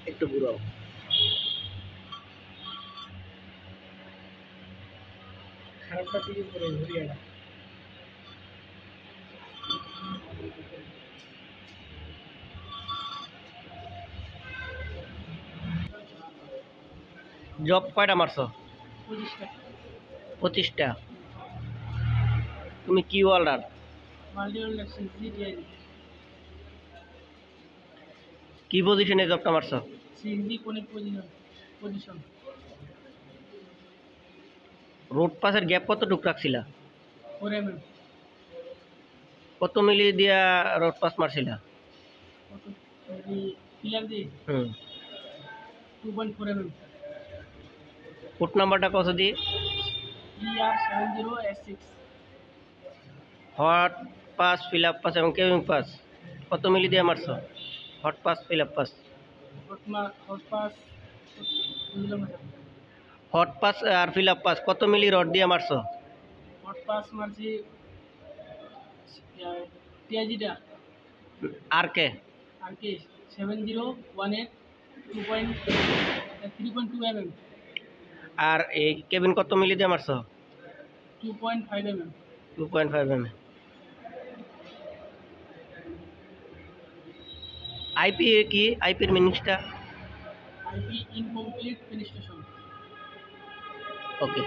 একটু ঘুরাও। খারাপটা দিকে ঘুরে ঘুরিয়ে না। জব কয়টা মারছো? 25টা। 25টা। তুমি কি ওয়ার্ল্ডার? Multi-welder CNC TIG. কি পজিশনে জবটা মারছো? CNC connect position. রোড পাসের গ্যাপ কতটুকু রাখছিলা? 4 mm। কত মিলি দিয়া রোড পাস মারছিলা? কত পিলার দিয়ে? 2.4 mm। ফুট নাম্বারটা কত দিয়ে? ER70S6। Hot pass, fill up pass এবং কেবিং পাস কত মিলি দিয়ে মারছো? Hot pass, fill up pass. Hot pass kilometre. Hot pass আর ফিল আপ পাস কত মিলি রড দিয়ে মারছো? হট পাস মারছি টিআইজিটা। আর কে? আর কে 7018 3.2 mm। আর এই কেবিন কত মিলি দিয়ে মারছো? 2.5 mm। 2.5 mm। আইপি কি? আইপির মিনিংসটা? IP incomplete penetration. ওকে।